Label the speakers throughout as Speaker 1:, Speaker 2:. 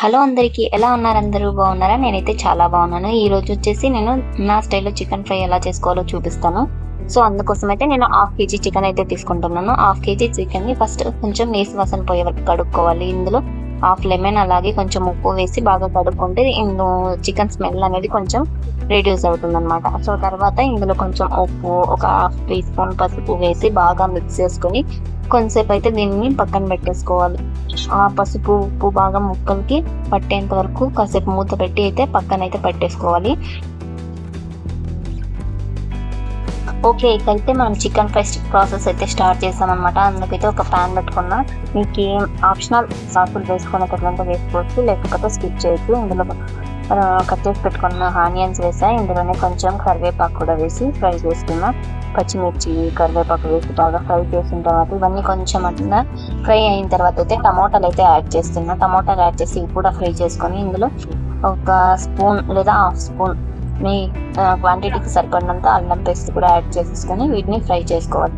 Speaker 1: Hello అందరికీ, ఎలా ఉన్నారు? అందరూ బాగున్నారా? నేనైతే చాలా బాగున్నాను. ఈ రోజు వచ్చేసి నేను నా స్టైల్లో చికెన్ ఫ్రై ఎలా చేసుకోవాలో చూపిస్తాను. సో అందుకోసం అయితే నేను హాఫ్ కేజీ చికెన్ అయితే తీసుకుంటున్నాను. హాఫ్ కేజీ చికెన్ని ఫస్ట్ కొంచెం నీసు వాసన పోయే వరకు కడుక్కోవాలి. ఇందులో హాఫ్ లెమన్ అలాగే కొంచెం ఉప్పు వేసి బాగా కడుక్కుంటే ఇందులో చికెన్ స్మెల్ అనేది కొంచెం రిడ్యూస్ అవుతుంది అనమాట. సో తర్వాత ఇందులో కొంచెం ఉప్పు, ఒక హాఫ్ టీ స్పూన్ పసుపు వేసి బాగా మిక్స్ చేసుకొని కొంతసేపు అయితే దీన్ని పక్కన పెట్టేసుకోవాలి. ఆ పసుపు ఉప్పు బాగా ముక్కలకి పట్టేంత వరకు కాసేపు మూత పెట్టి అయితే పక్కన అయితే పెట్టేసుకోవాలి. ఓకే, ఇకైతే మనం చికెన్ ఫ్రై ప్రాసెస్ అయితే స్టార్ట్ చేసామన్నమాట. అందుకైతే ఒక ప్యాన్ పెట్టుకున్నా. మీకు ఏం ఆప్షనల్ సాసులు వేసుకునేటట్లంతా వేసుకోవచ్చు, లేకపోతే స్కిప్ చేయొచ్చు. ఇందులో కట్ చేసి పెట్టుకున్న ఆనియన్స్ వేసాయి. ఇందులోనే కొంచెం కరివేపాకు కూడా వేసి ఫ్రై చేసుకున్నా. పచ్చిమిర్చి, కరివేపాకు వేసి బాగా ఫ్రై చేసిన తర్వాత ఇవన్నీ కొంచెం అట్లా ఫ్రై అయిన తర్వాత అయితే టమోటాలు అయితే యాడ్ చేస్తున్నా. టమోటాలు యాడ్ చేసి కూడా ఫ్రై చేసుకొని ఇందులో ఒక స్పూన్ లేదా హాఫ్ స్పూన్ మీ క్వాంటిటీకి సరిపడినంత అల్లం పేస్ట్ కూడా యాడ్ చేసేసుకొని వీటిని ఫ్రై చేసుకోవాలి.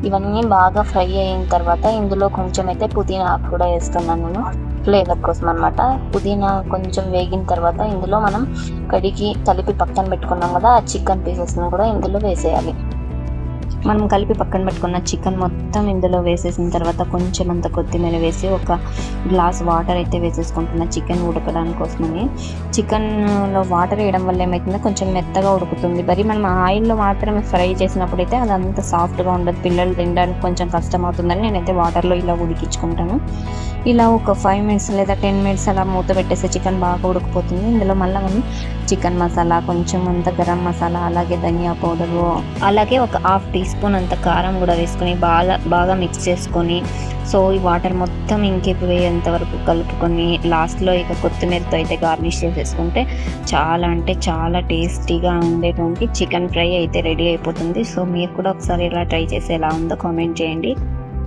Speaker 1: ఇవన్నీ బాగా ఫ్రై అయిన తర్వాత ఇందులో కొంచెం అయితే పుదీనా ఆకు కూడా వేస్తున్నాను నేను, ఫ్లేవర్ కోసం అనమాట. పుదీనా కొంచెం వేగిన తర్వాత ఇందులో మనం కడిగి కలిపి పక్కన పెట్టుకున్నాం కదా, ఆ చికెన్ పీసెస్ని కూడా ఇందులో వేసేయాలి. మనం కలిపి పక్కన పెట్టుకున్న చికెన్ మొత్తం ఇందులో వేసేసిన తర్వాత కొంచెం అంత కొత్తిమీర వేసి ఒక గ్లాస్ వాటర్ అయితే వేసేసుకుంటున్నా చికెన్ ఉడకడానికి కోసమని. చికెన్లో వాటర్ వేయడం వల్ల ఏమవుతుందో కొంచెం మెత్తగా ఉడుకుతుంది. మరి మనం ఆయిల్లో మాత్రమే ఫ్రై చేసినప్పుడు అయితే అది అంత సాఫ్ట్గా ఉండదు, పిల్లలు తినడానికి కొంచెం కష్టం అవుతుందని నేనైతే వాటర్లో ఇలా ఉడికించుకుంటాను. ఇలా ఒక 5 మినిట్స్ లేదా 10 మినిట్స్ అలా మూత పెట్టేస్తే చికెన్ బాగా ఉడికిపోతుంది. ఇందులో మళ్ళీ మనం చికెన్ మసాలా, కొంచెం అంత గరం మసాలా, అలాగే ధనియా పౌడరు, అలాగే ఒక హాఫ్ టీ స్పూన్ అంత కారం కూడా వేసుకొని బాగా మిక్స్ చేసుకొని, సో ఈ వాటర్ మొత్తం ఇంకిపోయేంత వరకు కలుపుకొని లాస్ట్లో ఇక కొత్తిమీరతో అయితే గార్నిష్ చేసేసుకుంటే చాలా అంటే చాలా టేస్టీగా ఉండేటువంటి చికెన్ ఫ్రై అయితే రెడీ అయిపోతుంది. సో మీరు కూడా ఒకసారి ఇలా ట్రై చేసి ఎలా ఉందో కామెంట్ చేయండి.